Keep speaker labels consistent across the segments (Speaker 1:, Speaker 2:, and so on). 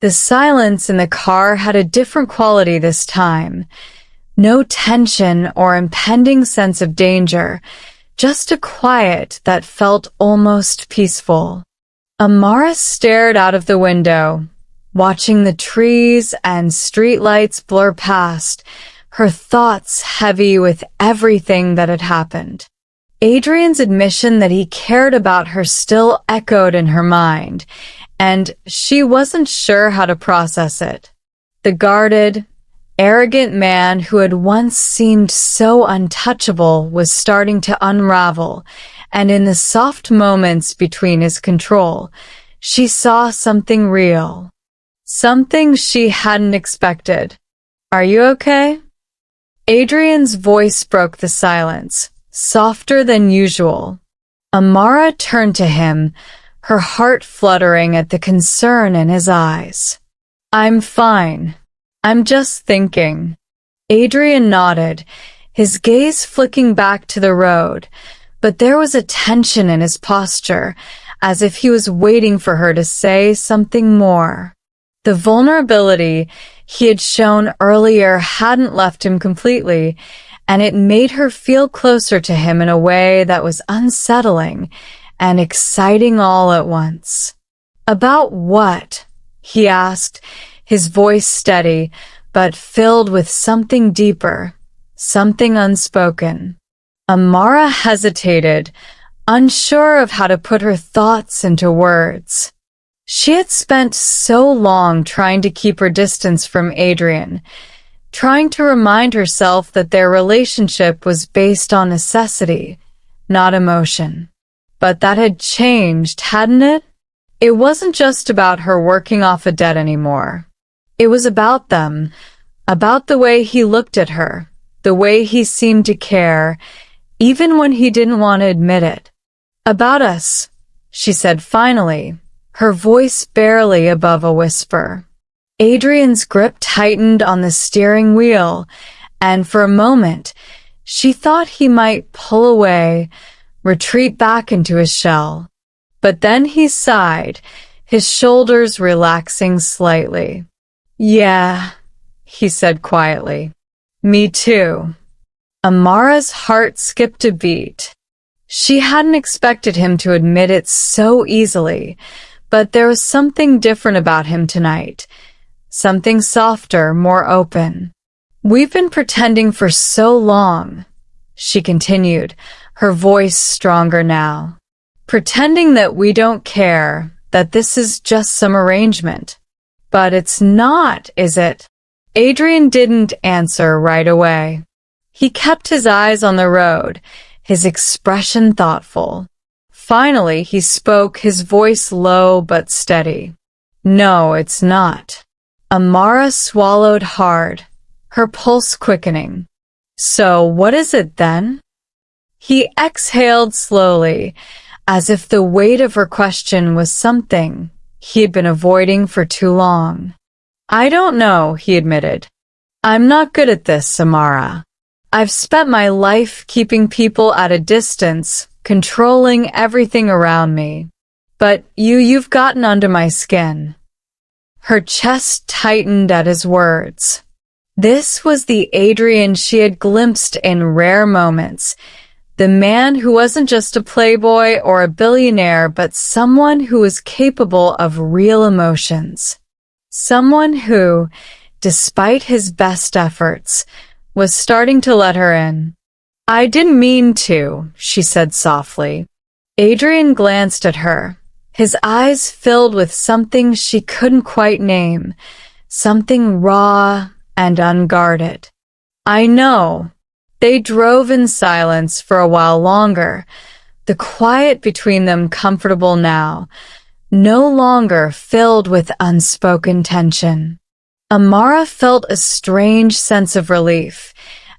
Speaker 1: The silence in the car had a different quality this time. No tension or impending sense of danger, just a quiet that felt almost peaceful. Amara stared out of the window, watching the trees and streetlights blur past, her thoughts heavy with everything that had happened. Adrian's admission that he cared about her still echoed in her mind, and she wasn't sure how to process it. The guarded, arrogant man who had once seemed so untouchable was starting to unravel, and in the soft moments between his control, she saw something real. Something she hadn't expected. "Are you okay?" Adrian's voice broke the silence, softer than usual. Amara turned to him, her heart fluttering at the concern in his eyes. "I'm fine. I'm just thinking." Adrian nodded, his gaze flicking back to the road, but there was a tension in his posture, as if he was waiting for her to say something more. The vulnerability he had shown earlier hadn't left him completely, and it made her feel closer to him in a way that was unsettling and exciting all at once. "About what?" he asked, his voice steady, but filled with something deeper, something unspoken. Amara hesitated, unsure of how to put her thoughts into words. She had spent so long trying to keep her distance from Adrian, trying to remind herself that their relationship was based on necessity, not emotion. But that had changed, hadn't it? It wasn't just about her working off a debt anymore. It was about them, about the way he looked at her, the way he seemed to care, even when he didn't want to admit it. "About us," she said finally, her voice barely above a whisper. Adrian's grip tightened on the steering wheel, and for a moment, she thought he might pull away, retreat back into his shell. But then he sighed, his shoulders relaxing slightly. "Yeah," he said quietly. "Me too." Amara's heart skipped a beat. She hadn't expected him to admit it so easily, but there was something different about him tonight. Something softer, more open. "We've been pretending for so long," she continued, her voice stronger now. "Pretending that we don't care, that this is just some arrangement. But it's not, is it?" Adrian didn't answer right away. He kept his eyes on the road, his expression thoughtful. Finally, he spoke, his voice low but steady. "No, it's not." Amara swallowed hard, her pulse quickening. "So what is it then?" He exhaled slowly, as if the weight of her question was something he had been avoiding for too long. "I don't know," he admitted. "I'm not good at this, Amara. I've spent my life keeping people at a distance, controlling everything around me. But you've gotten under my skin." Her chest tightened at his words. This was the Adrian she had glimpsed in rare moments, the man who wasn't just a playboy or a billionaire, but someone who was capable of real emotions. Someone who, despite his best efforts, was starting to let her in. "I didn't mean to," she said softly. Adrian glanced at her, his eyes filled with something she couldn't quite name, something raw and unguarded. "I know." They drove in silence for a while longer, the quiet between them comfortable now, no longer filled with unspoken tension. Amara felt a strange sense of relief,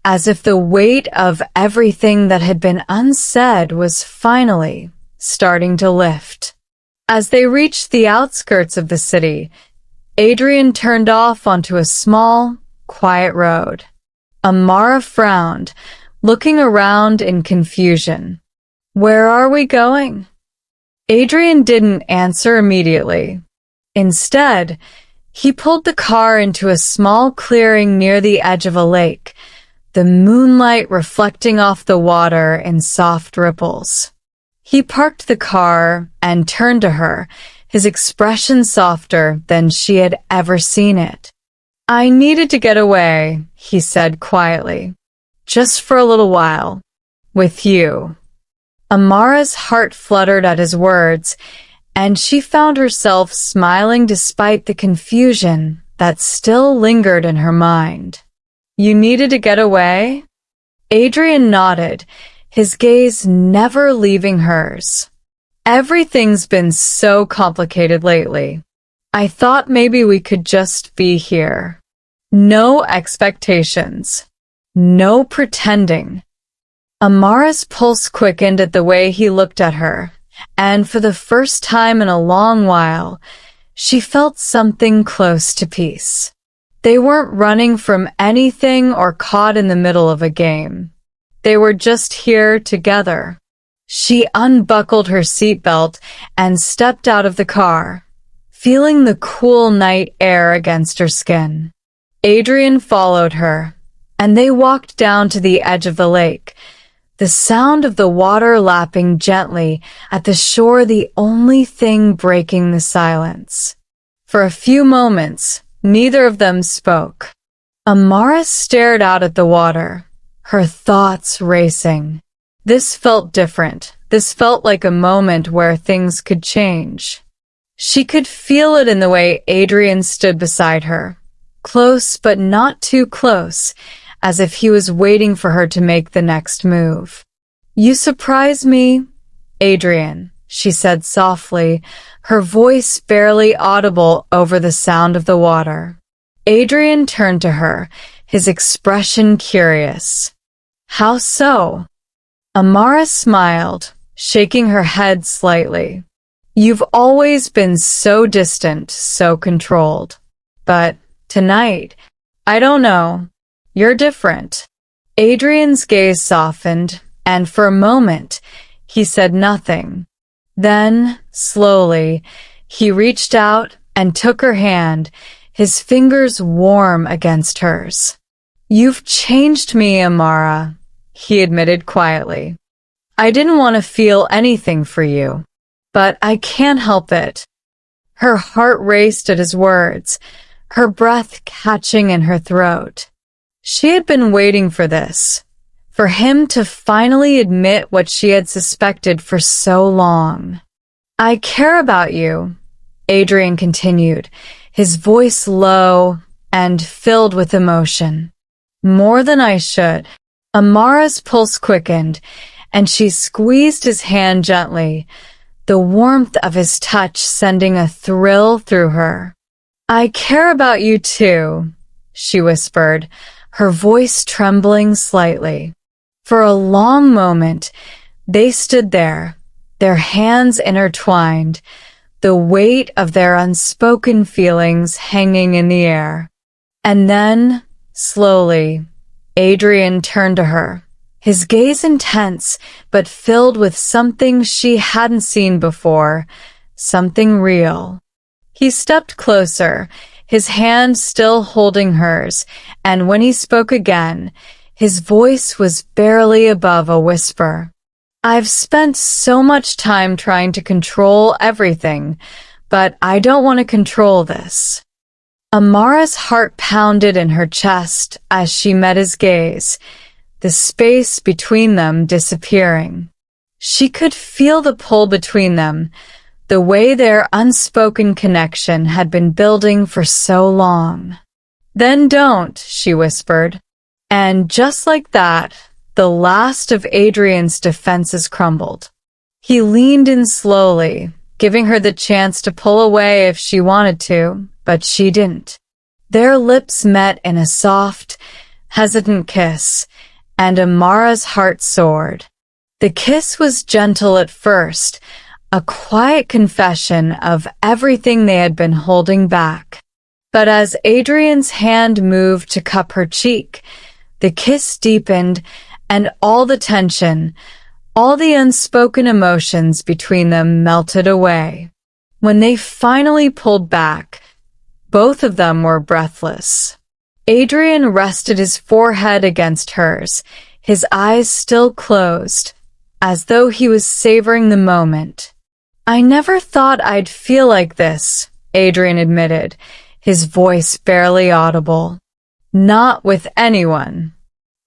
Speaker 1: as if the weight of everything that had been unsaid was finally starting to lift. As they reached the outskirts of the city, Adrian turned off onto a small, quiet road. Amara frowned, looking around in confusion. "Where are we going?" Adrian didn't answer immediately. Instead, He pulled the car into a small clearing near the edge of a lake, the moonlight reflecting off the water in soft ripples. He parked the car and turned to her, his expression softer than she had ever seen it. "I needed to get away," he said quietly. "Just for a little while. With you." Amara's heart fluttered at his words, and she found herself smiling despite the confusion that still lingered in her mind. "You needed to get away?" Adrian nodded, his gaze never leaving hers. "Everything's been so complicated lately. I thought maybe we could just be here. No expectations. No pretending." Amara's pulse quickened at the way he looked at her, and for the first time in a long while, she felt something close to peace. They weren't running from anything or caught in the middle of a game. They were just here together. She unbuckled her seatbelt and stepped out of the car, feeling the cool night air against her skin. Adrian followed her, and they walked down to the edge of the lake, the sound of the water lapping gently at the shore the only thing breaking the silence. For a few moments, neither of them spoke. Amara stared out at the water, her thoughts racing. This felt different. This felt like a moment where things could change. She could feel it in the way Adrian stood beside her, close but not too close, as if he was waiting for her to make the next move. "You surprise me, Adrian," she said softly, her voice barely audible over the sound of the water. Adrian turned to her, his expression curious. "How so?" Amara smiled, shaking her head slightly. "You've always been so distant, so controlled. But tonight, I don't know. You're different." Adrian's gaze softened, and for a moment, he said nothing. Then, slowly, he reached out and took her hand, his fingers warm against hers. "You've changed me, Amara," he admitted quietly. "I didn't want to feel anything for you, but I can't help it." Her heart raced at his words, her breath catching in her throat. She had been waiting for this, for him to finally admit what she had suspected for so long. "I care about you," Adrian continued, his voice low and filled with emotion. "More than I should." Amara's pulse quickened, and she squeezed his hand gently, the warmth of his touch sending a thrill through her. "I care about you too," she whispered, her voice trembling slightly. For a long moment, they stood there, their hands intertwined, the weight of their unspoken feelings hanging in the air. And then, slowly, Adrian turned to her, his gaze intense but filled with something she hadn't seen before, something real. He stepped closer, his hand still holding hers, and when he spoke again, his voice was barely above a whisper. "I've spent so much time trying to control everything, but I don't want to control this." Amara's heart pounded in her chest as she met his gaze, the space between them disappearing. She could feel the pull between them, the way their unspoken connection had been building for so long. "Then don't," she whispered. And just like that, the last of Adrian's defenses crumbled. He leaned in slowly, giving her the chance to pull away if she wanted to, but she didn't. Their lips met in a soft, hesitant kiss, and Amara's heart soared. The kiss was gentle at first, a quiet confession of everything they had been holding back. But as Adrian's hand moved to cup her cheek, the kiss deepened, and all the tension, all the unspoken emotions between them melted away. When they finally pulled back, Both of them were breathless. Adrian rested his forehead against hers, his eyes still closed, as though he was savoring the moment. "I never thought I'd feel like this," Adrian admitted, his voice barely audible. "Not with anyone."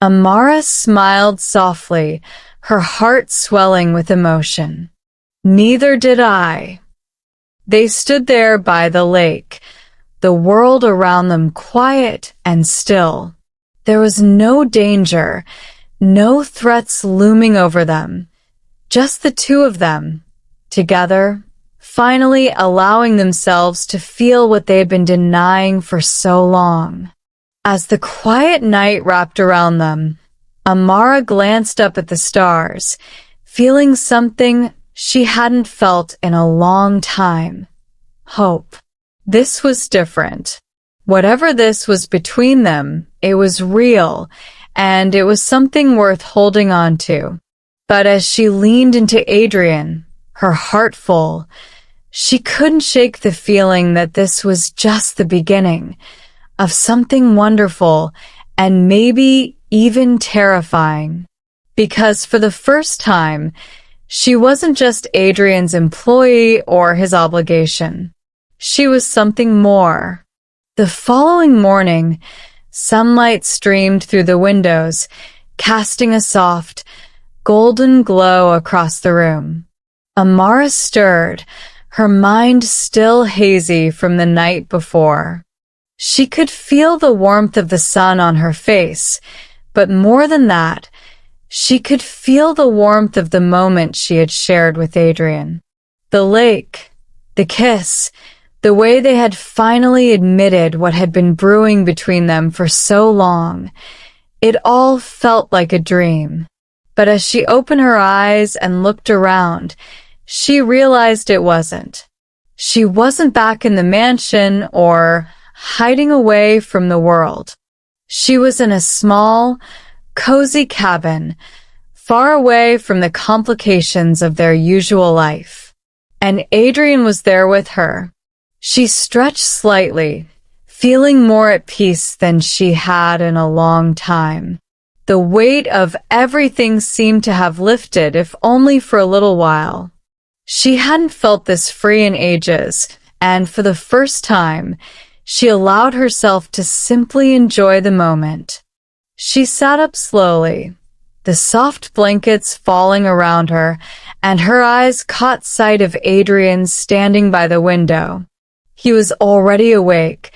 Speaker 1: Amara smiled softly, her heart swelling with emotion. "Neither did I." They stood there by the lake, the world around them quiet and still. There was no danger, no threats looming over them, just the two of them, together, finally allowing themselves to feel what they had been denying for so long. As the quiet night wrapped around them, Amara glanced up at the stars, feeling something she hadn't felt in a long time. Hope. This was different. Whatever this was between them, it was real, and it was something worth holding on to. But as she leaned into Adrian, her heart full, she couldn't shake the feeling that this was just the beginning of something wonderful and maybe even terrifying. Because for the first time, she wasn't just Adrian's employee or his obligation. She was something more. The following morning, sunlight streamed through the windows, casting a soft, golden glow across the room. Amara stirred, her mind still hazy from the night before. She could feel the warmth of the sun on her face, but more than that, she could feel the warmth of the moment she had shared with Adrian. The lake, the kiss, the way they had finally admitted what had been brewing between them for so long. It all felt like a dream. But as she opened her eyes and looked around, she realized it wasn't. She wasn't back in the mansion or hiding away from the world. She was in a small, cozy cabin, far away from the complications of their usual life. And Adrian was there with her. She stretched slightly, feeling more at peace than she had in a long time. The weight of everything seemed to have lifted, if only for a little while. She hadn't felt this free in ages, and for the first time, she allowed herself to simply enjoy the moment. She sat up slowly, the soft blankets falling around her, and her eyes caught sight of Adrian standing by the window. He was already awake,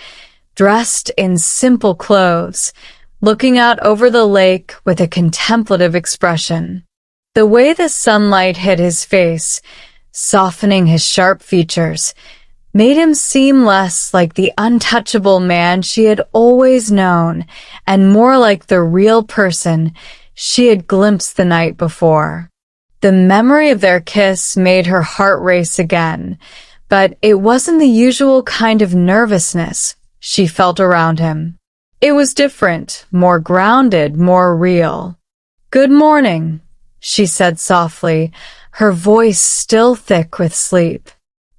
Speaker 1: dressed in simple clothes, looking out over the lake with a contemplative expression. The way the sunlight hit his face, softening his sharp features, made him seem less like the untouchable man she had always known and more like the real person she had glimpsed the night before. The memory of their kiss made her heart race again, but it wasn't the usual kind of nervousness she felt around him. It was different, more grounded, more real. "Good morning," she said softly, her voice still thick with sleep.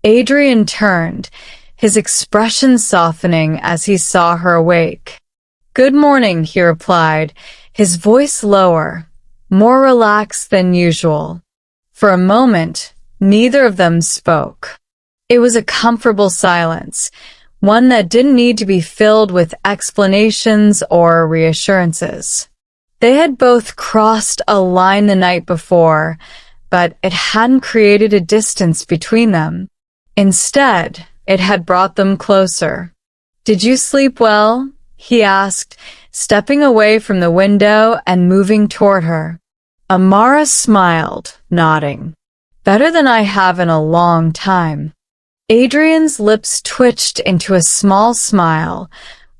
Speaker 1: Adrian turned, his expression softening as he saw her awake. "Good morning," he replied, his voice lower, more relaxed than usual. For a moment, neither of them spoke. It was a comfortable silence, one that didn't need to be filled with explanations or reassurances. They had both crossed a line the night before, but it hadn't created a distance between them. Instead, it had brought them closer. "Did you sleep well?" he asked, stepping away from the window and moving toward her. Amara smiled, nodding. "Better than I have in a long time." Adrian's lips twitched into a small smile,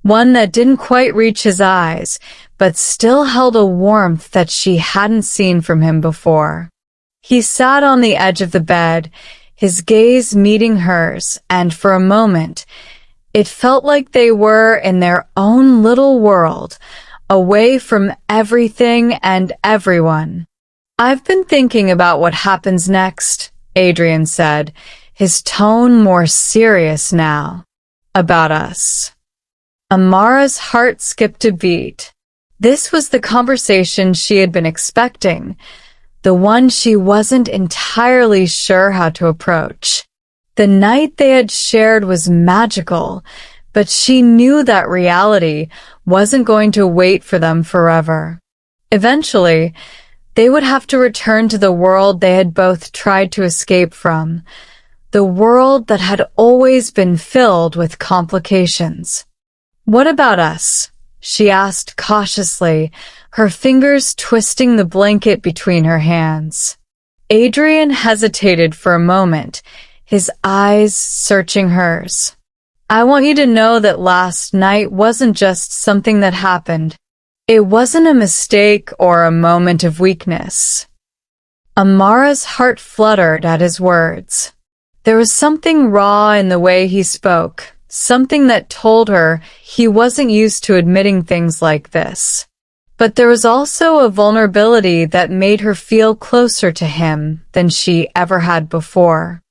Speaker 1: one that didn't quite reach his eyes, but still held a warmth that she hadn't seen from him before. He sat on the edge of the bed, his gaze meeting hers, and for a moment, it felt like they were in their own little world, away from everything and everyone. "I've been thinking about what happens next," Adrian said, his tone more serious now. about us?" Amara's heart skipped a beat. This was the conversation she had been expecting, the one she wasn't entirely sure how to approach. The night they had shared was magical, but she knew that reality wasn't going to wait for them forever. Eventually, they would have to return to the world they had both tried to escape from, the world that had always been filled with complications. "What about us?" she asked cautiously, her fingers twisting the blanket between her hands. Adrian hesitated for a moment, his eyes searching hers. "I want you to know that last night wasn't just something that happened. It wasn't a mistake or a moment of weakness." Amara's heart fluttered at his words. There was something raw in the way he spoke, something that told her he wasn't used to admitting things like this. But there was also a vulnerability that made her feel closer to him than she ever had before.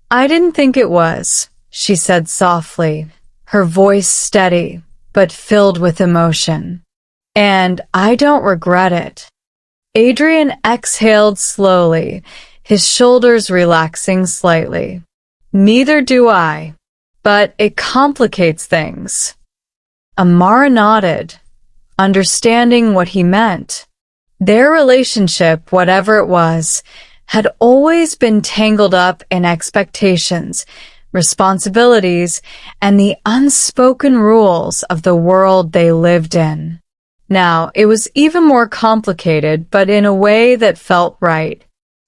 Speaker 1: "I didn't think it was," she said softly, her voice steady, but filled with emotion. "And I don't regret it." Adrian exhaled slowly, his shoulders relaxing slightly. "Neither do I. But it complicates things." Amara nodded, understanding what he meant. Their relationship, whatever it was, had always been tangled up in expectations, responsibilities, and the unspoken rules of the world they lived in. Now, it was even more complicated, but in a way that felt right.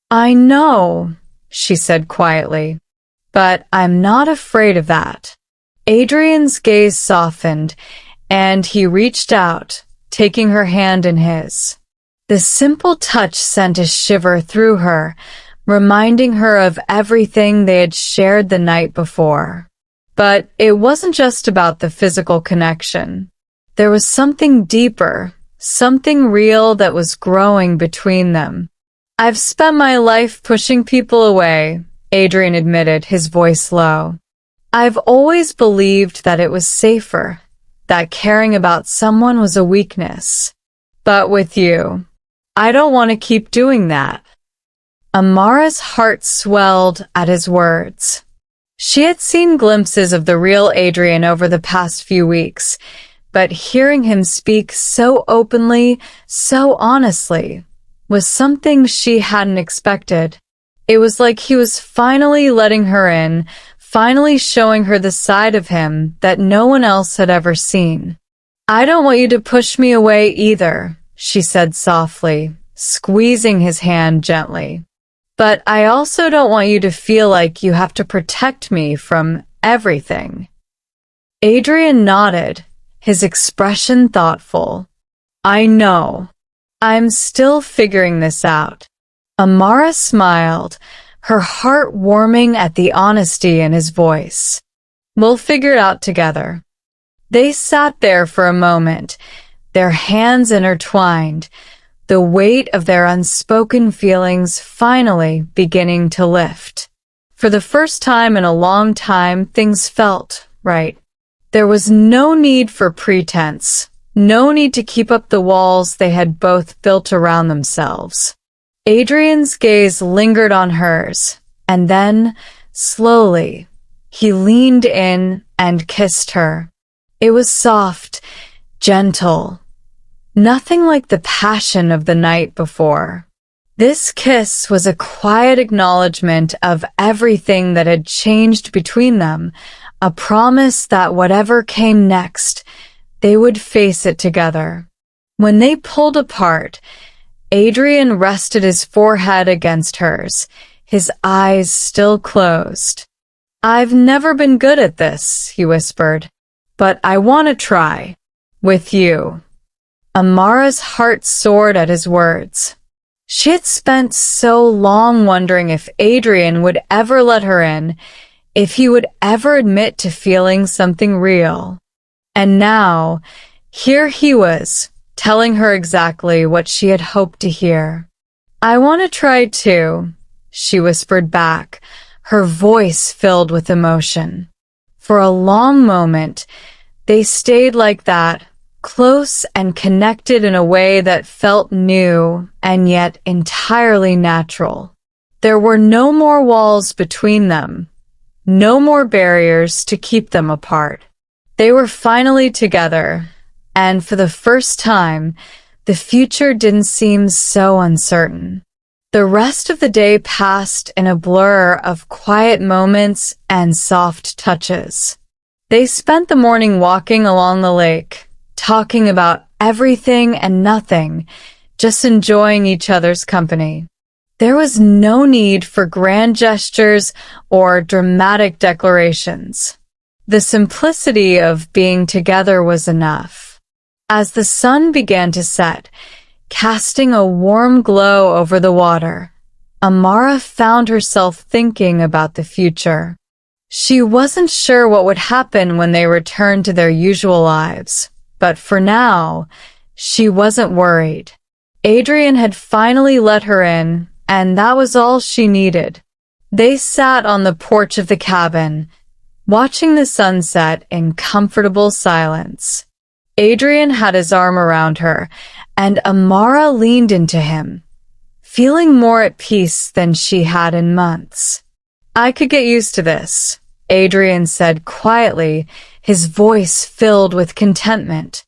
Speaker 1: "I know," she said quietly, "but I'm not afraid of that." Adrian's gaze softened, and he reached out, taking her hand in his. The simple touch sent a shiver through her, reminding her of everything they had shared the night before. But it wasn't just about the physical connection. There was something deeper, something real that was growing between them. "I've spent my life pushing people away," Adrian admitted, his voice low. "I've always believed that it was safer, that caring about someone was a weakness. But with you, I don't want to keep doing that." Amara's heart swelled at his words. She had seen glimpses of the real Adrian over the past few weeks, but hearing him speak so openly, so honestly, was something she hadn't expected. It was like he was finally letting her in, finally showing her the side of him that no one else had ever seen. "I don't want you to push me away either," she said softly, squeezing his hand gently. "But I also don't want you to feel like you have to protect me from everything." Adrian nodded, his expression thoughtful. "I know. I'm still figuring this out." Amara smiled, her heart warming at the honesty in his voice. "We'll figure it out together." They sat there for a moment, their hands intertwined, the weight of their unspoken feelings finally beginning to lift. For the first time in a long time, things felt right. There was no need for pretense, no need to keep up the walls they had both built around themselves. Adrian's gaze lingered on hers, and then, slowly, he leaned in and kissed her. It was soft, gentle, nothing like the passion of the night before. This kiss was a quiet acknowledgement of everything that had changed between them, a promise that whatever came next, they would face it together. When they pulled apart, Adrian rested his forehead against hers, his eyes still closed. "I've never been good at this," he whispered, "but I want to try. With you." Amara's heart soared at his words. She had spent so long wondering if Adrian would ever let her in, if he would ever admit to feeling something real. And now, here he was, telling her exactly what she had hoped to hear. "I want to try too," she whispered back, her voice filled with emotion. For a long moment, they stayed like that, close and connected in a way that felt new and yet entirely natural. There were no more walls between them, no more barriers to keep them apart. They were finally together, and for the first time, the future didn't seem so uncertain. The rest of the day passed in a blur of quiet moments and soft touches. They spent the morning walking along the lake, talking about everything and nothing, just enjoying each other's company. There was no need for grand gestures or dramatic declarations. The simplicity of being together was enough. As the sun began to set, casting a warm glow over the water, Amara found herself thinking about the future. She wasn't sure what would happen when they returned to their usual lives, but for now, she wasn't worried. Adrian had finally let her in, and that was all she needed. They sat on the porch of the cabin, watching the sunset in comfortable silence. Adrian had his arm around her, and Amara leaned into him, feeling more at peace than she had in months. "I could get used to this," Adrian said quietly, his voice filled with contentment.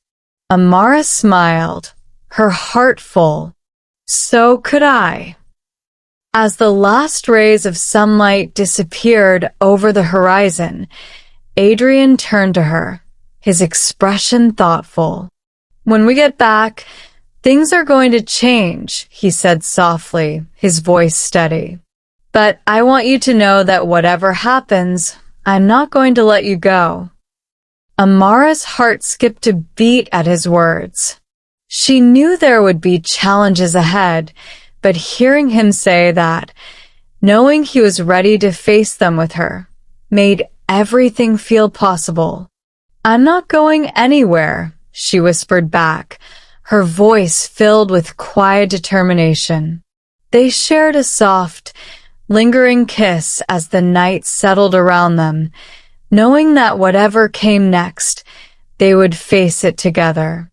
Speaker 1: Amara smiled, her heart full. "So could I." As the last rays of sunlight disappeared over the horizon, Adrian turned to her, his expression thoughtful. "When we get back, things are going to change," he said softly, his voice steady. "But I want you to know that whatever happens, I'm not going to let you go." Amara's heart skipped a beat at his words. She knew there would be challenges ahead, but hearing him say that, knowing he was ready to face them with her, made everything feel possible. "I'm not going anywhere," she whispered back, her voice filled with quiet determination. They shared a soft, lingering kiss as the night settled around them, knowing that whatever came next, they would face it together.